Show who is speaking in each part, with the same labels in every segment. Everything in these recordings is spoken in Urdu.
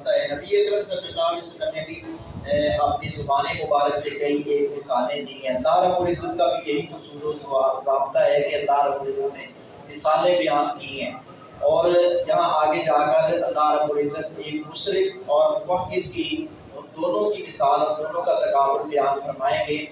Speaker 1: ہوتا ہے۔ نبی اکرم صلی اللہ علیہ وسلم نے بھی اپنی زبان مبارک سے کئی ایک مثالیں دی ہیں۔ اللہ رب العزت کا بھی یہی اصول و ضابطہ ہے کہ اللہ رب العزت نے مثالیں بیان کی ہیں، اور یہاں آگے جا کر اللہ رب العزت ایک مشرک اور موحد کی دونوں کی مثال اور دونوں کا تقابل بیان فرمائیں گے۔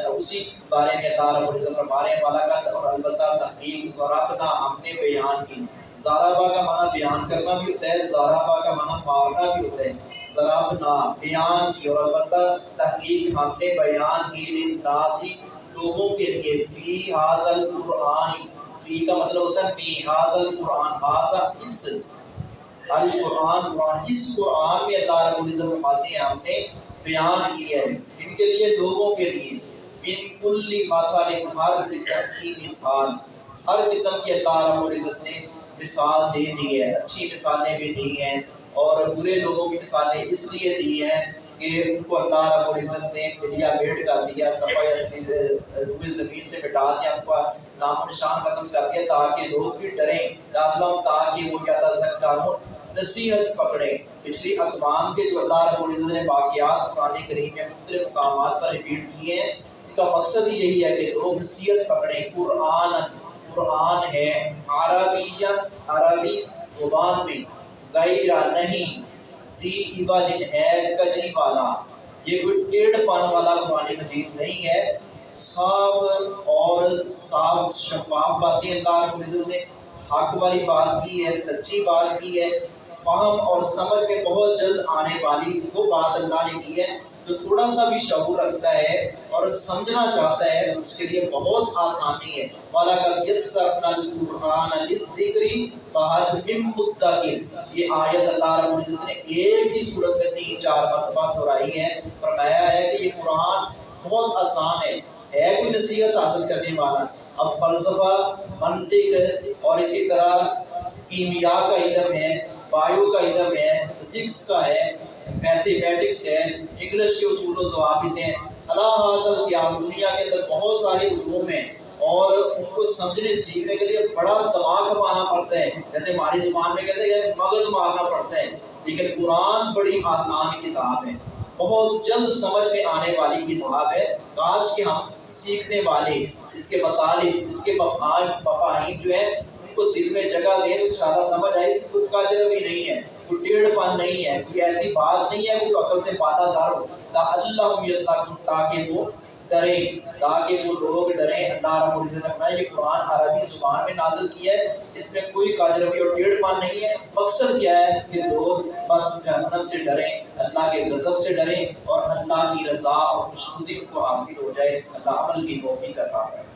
Speaker 1: اسی بارے میں اللہ رب العزت فرما رہے ہیں ملاقات اور البتہ تحقیق ضربنا ہم نے بیان کی۔ ضربہ کا معنی بیان کرنا بھی ہوتا ہے، ضربہ کا معنی مارنا بھی ہوتا ہے۔ ضربنا بیان کی، اور البتہ تحقیق ہم نے بیان کی للناسی لوگوں کے لیے، فی ھذا القرآن، فی کا مطلب ہوتا ہے فی ھذا القرآن، ھذا اس القرآن، قرآن اس قرآن میں اللہ رب العزت فرماتے ہیں ہم نے بیان کیا ہے ان کے لیے، لوگوں کے لیے، من کل مثل، ہر قسم کی مثال، ہر قسم کی اللہ رب العزت نے مثال دے دی ہے۔ اچھی مثالیں بھی دی ہیں اور برے لوگوں کی مثالیں اس لیے دی ہیں کہ ان کو اللہ رب العزت نے دلیا بیٹ کر دیا، صفحہ روئے زمین سے مٹا دیا، ان کا نام و نشان ختم کر دیا تاکہ لوگ بھی ڈریں، تاکہ وہ یتذکرون، نصیحت پکڑیں۔ پچھلی اقوام کے جو اللہ رب العزت نے واقعات قرآن کریم میں مختلف مقامات پر ریپیٹ کیے ہیں، ان کا مقصد ہی یہی ہے کہ لوگ نصیحت پکڑیں۔ قرآن ہے عربیت، عربی زبان میں، غیر نہیں، ذی عوج ہے کجی والا، یہ کوئی ٹیڑھ پن والا قرآن مجید نہیں ہے، صاف اور صاف شفاف باتیں اللہ رب العزت نے حق والی بات کی ہے، سچی بات کی ہے، فہم اور سمجھ میں بہت جلد آنے والی وہ بات اللہ نے کی ہے۔ جو تھوڑا سا بھی شعور رکھتا ہے اور سمجھنا چاہتا ہے اس کے لیے بہت آسانی ہے۔ وَلَقَدْ يَسَّرْنَا الْقُرْآنَ لِلذِّكْرِ فَهَلْ مِن مُّدَّكِرٍ، یہ آیت اللہ رب العزت نے ایک ہی صورت میں 3-4 مرتبہ دہرائی ہے، فرمایا ہے کہ یہ قرآن بہت آسان ہے کوئی نصیحت حاصل کرنے والا۔ اب فلسفہ، منطق اور اسی طرح کیمیا کا علم ہے، بایو کا علم ہے، فزکس کا ہے، میتھمیٹکس ہے، انگلش کے اصول و ضوابط ہیں، اللہ حاصل کیا دنیا کے اندر بہت سارے علوم ہیں، اور ان کو سمجھنے سیکھنے کے لیے بڑا دماغ کھپانا پڑتا ہے، جیسے ہماری زبان میں کہتے ہیں مغز مارنا پڑتا ہے، لیکن قرآن بڑی آسان کتاب ہے، بہت جلد سمجھ میں آنے والی کتاب ہے۔ کاش کہ ہم سیکھنے والے اس کے مطالب، اس کے مفاہیم جو ہے ان کو دل میں جگہ دیں تو انشاءاللہ سمجھ آئے۔ اس کو کاجر بھی نہیں ہے، کوئی ٹیڑھ پن نہیں ہے، کوئی ایسی بات نہیں ہے کہ عقل سے باتہ دار ہو، لعلہم یتقون، تاکہ وہ ڈریں، تاکہ وہ لوگ ڈریں۔ اللہ رب العزت نے فرمایا یہ قرآن عربی زبان میں نازل کیا ہے، اس میں کوئی کاجروی اور ٹیڑھ پن نہیں ہے۔ مقصد کیا ہے کہ لوگ بس جہنم سے ڈریں، اللہ کے غضب سے ڈریں، اور اللہ کی رضا اور خوشنودی کو حاصل ہو جائے۔ اللہ عمل کی توفیق عطا فرمائے۔